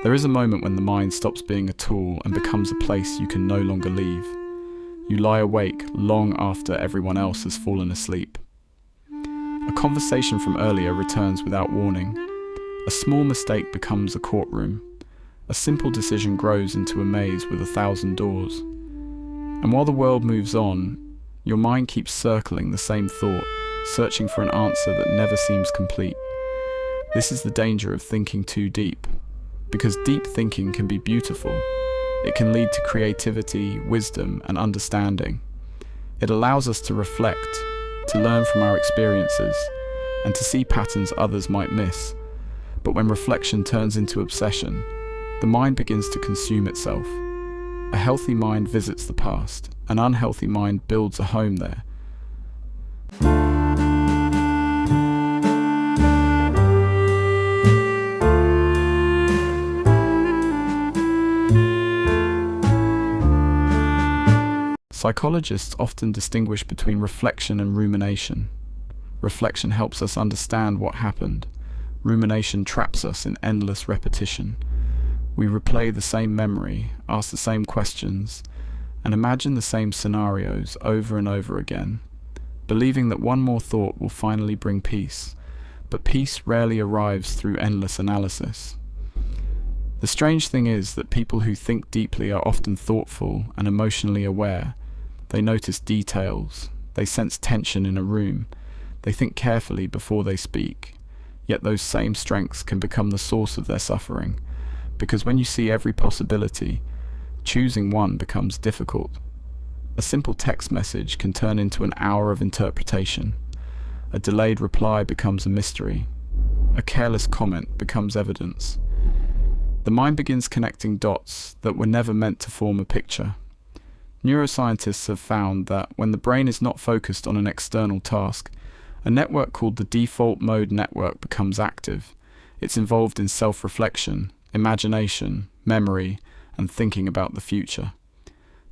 There is a moment when the mind stops being a tool and becomes a place you can no longer leave. You lie awake long after everyone else has fallen asleep. A conversation from earlier returns without warning. A small mistake becomes a courtroom. A simple decision grows into a maze with 1,000 doors. And while the world moves on, your mind keeps circling the same thought, searching for an answer that never seems complete. This is the danger of thinking too deep, because deep thinking can be beautiful. It can lead to creativity, wisdom, and understanding. It allows us to reflect, to learn from our experiences, and to see patterns others might miss. But when reflection turns into obsession, the mind begins to consume itself. A healthy mind visits the past. An unhealthy mind builds a home there. Psychologists often distinguish between reflection and rumination. Reflection helps us understand what happened. Rumination traps us in endless repetition. We replay the same memory, ask the same questions, and imagine the same scenarios over and over again, believing that one more thought will finally bring peace. But peace rarely arrives through endless analysis. The strange thing is that people who think deeply are often thoughtful and emotionally aware. They notice details, they sense tension in a room, they think carefully before they speak. Yet those same strengths can become the source of their suffering, because when you see every possibility, choosing one becomes difficult. A simple text message can turn into an hour of interpretation. A delayed reply becomes a mystery. A careless comment becomes evidence. The mind begins connecting dots that were never meant to form a picture. Neuroscientists have found that when the brain is not focused on an external task, a network called the default mode network becomes active. It's involved in self-reflection, imagination, memory, and thinking about the future.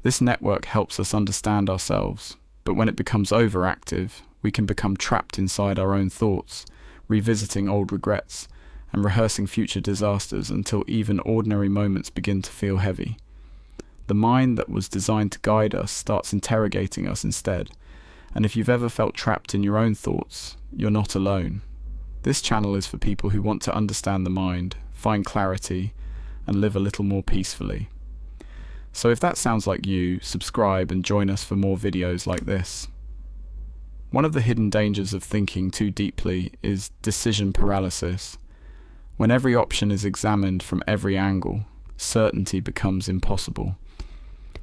This network helps us understand ourselves, but when it becomes overactive, we can become trapped inside our own thoughts, revisiting old regrets, and rehearsing future disasters until even ordinary moments begin to feel heavy. The mind that was designed to guide us starts interrogating us instead, and if you've ever felt trapped in your own thoughts, you're not alone. This channel is for people who want to understand the mind, find clarity, and live a little more peacefully. So if that sounds like you, subscribe and join us for more videos like this. One of the hidden dangers of thinking too deeply is decision paralysis. When every option is examined from every angle, certainty becomes impossible.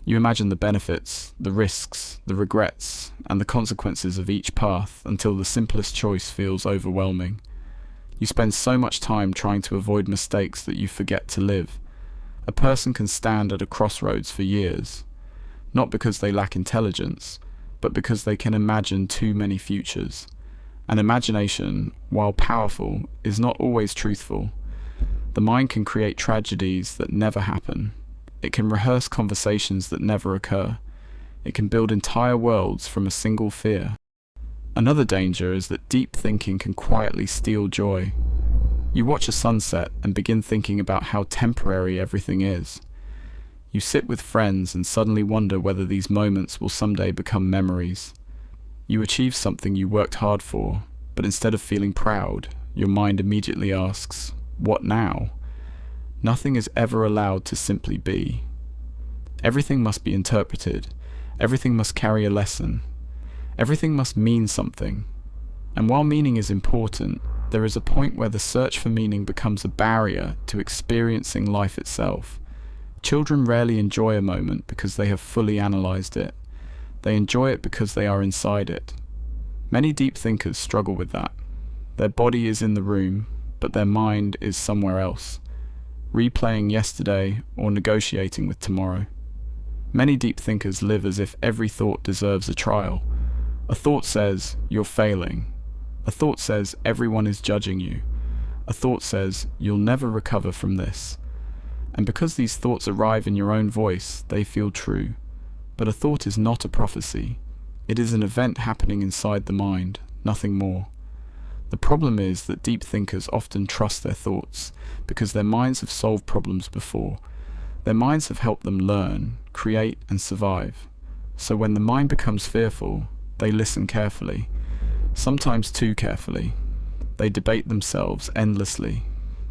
You imagine the benefits, the risks, the regrets, and the consequences of each path until the simplest choice feels overwhelming. You spend so much time trying to avoid mistakes that you forget to live. A person can stand at a crossroads for years, not because they lack intelligence, but because they can imagine too many futures. And imagination, while powerful, is not always truthful. The mind can create tragedies that never happen. It can rehearse conversations that never occur. It can build entire worlds from a single fear. Another danger is that deep thinking can quietly steal joy. You watch a sunset and begin thinking about how temporary everything is. You sit with friends and suddenly wonder whether these moments will someday become memories. You achieve something you worked hard for, but instead of feeling proud, your mind immediately asks, "What now?" Nothing is ever allowed to simply be. Everything must be interpreted. Everything must carry a lesson. Everything must mean something. And while meaning is important, there is a point where the search for meaning becomes a barrier to experiencing life itself. Children rarely enjoy a moment because they have fully analyzed it. They enjoy it because they are inside it. Many deep thinkers struggle with that. Their body is in the room, but their mind is somewhere else, replaying yesterday or negotiating with tomorrow. Many deep thinkers live as if every thought deserves a trial. A thought says, "You're failing." A thought says, "Everyone is judging you." A thought says, "You'll never recover from this." And because these thoughts arrive in your own voice, they feel true. But a thought is not a prophecy. It is an event happening inside the mind, nothing more. The problem is that deep thinkers often trust their thoughts because their minds have solved problems before. Their minds have helped them learn, create, and survive. So when the mind becomes fearful, they listen carefully, sometimes too carefully. They debate themselves endlessly.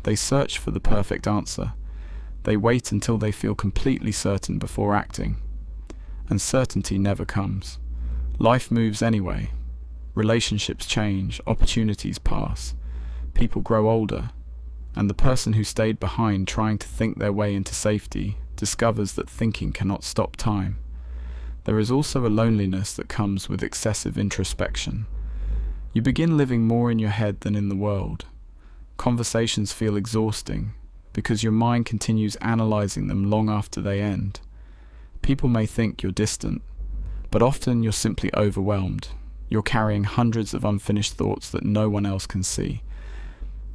They search for the perfect answer. They wait until they feel completely certain before acting. And certainty never comes. Life moves anyway. Relationships change, opportunities pass, people grow older, and the person who stayed behind trying to think their way into safety discovers that thinking cannot stop time. There is also a loneliness that comes with excessive introspection. You begin living more in your head than in the world. Conversations feel exhausting because your mind continues analyzing them long after they end. People may think you're distant, but often you're simply overwhelmed. You're carrying hundreds of unfinished thoughts that no one else can see.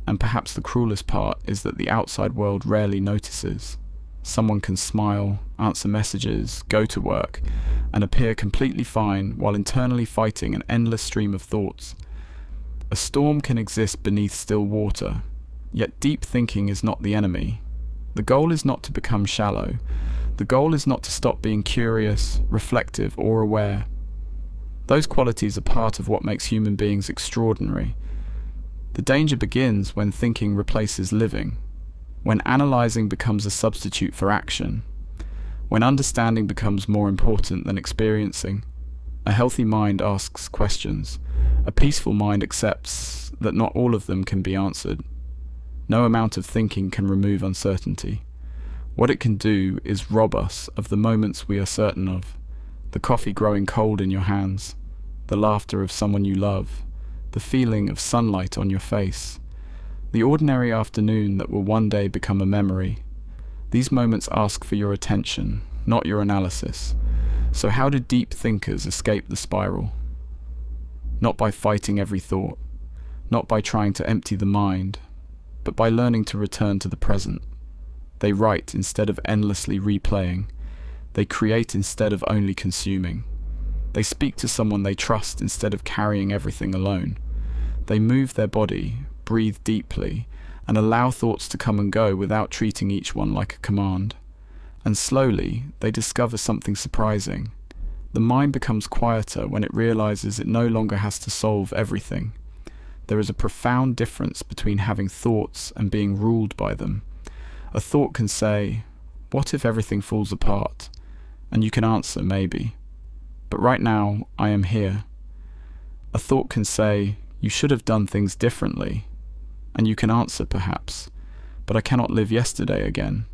And perhaps the cruelest part is that the outside world rarely notices. Someone can smile, answer messages, go to work, and appear completely fine while internally fighting an endless stream of thoughts. A storm can exist beneath still water, yet deep thinking is not the enemy. The goal is not to become shallow. The goal is not to stop being curious, reflective, or aware. Those qualities are part of what makes human beings extraordinary. The danger begins when thinking replaces living, when analyzing becomes a substitute for action, when understanding becomes more important than experiencing. A healthy mind asks questions. A peaceful mind accepts that not all of them can be answered. No amount of thinking can remove uncertainty. What it can do is rob us of the moments we are certain of. The coffee growing cold in your hands, the laughter of someone you love, the feeling of sunlight on your face, the ordinary afternoon that will one day become a memory. These moments ask for your attention, not your analysis. So how do deep thinkers escape the spiral? Not by fighting every thought, not by trying to empty the mind, but by learning to return to the present. They write instead of endlessly replaying. They create instead of only consuming. They speak to someone they trust instead of carrying everything alone. They move their body, breathe deeply, and allow thoughts to come and go without treating each one like a command. And slowly, they discover something surprising. The mind becomes quieter when it realizes it no longer has to solve everything. There is a profound difference between having thoughts and being ruled by them. A thought can say, "What if everything falls apart?" And you can answer, "Maybe. But right now, I am here." A thought can say, "You should have done things differently." And you can answer, "Perhaps. But I cannot live yesterday again."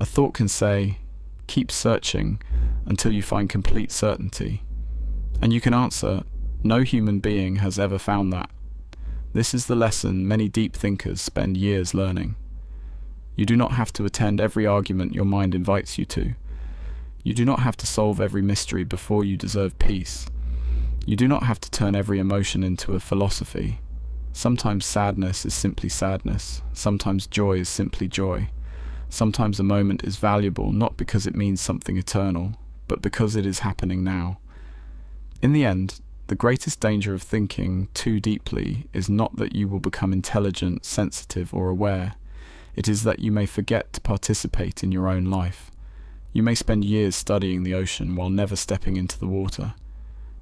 A thought can say, "Keep searching until you find complete certainty." And you can answer, "No human being has ever found that." This is the lesson many deep thinkers spend years learning. You do not have to attend every argument your mind invites you to. You do not have to solve every mystery before you deserve peace. You do not have to turn every emotion into a philosophy. Sometimes sadness is simply sadness. Sometimes joy is simply joy. Sometimes a moment is valuable not because it means something eternal, but because it is happening now. In the end, the greatest danger of thinking too deeply is not that you will become intelligent, sensitive, or aware. It is that you may forget to participate in your own life. You may spend years studying the ocean while never stepping into the water.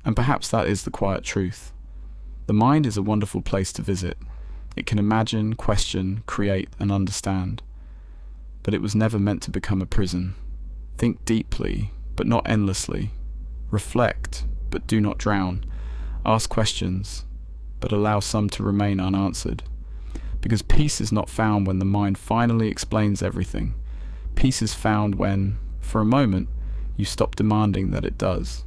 And perhaps that is the quiet truth. The mind is a wonderful place to visit. It can imagine, question, create, and understand. But it was never meant to become a prison. Think deeply, but not endlessly. Reflect, but do not drown. Ask questions, but allow some to remain unanswered. Because peace is not found when the mind finally explains everything. Peace is found when, for a moment, you stop demanding that it does.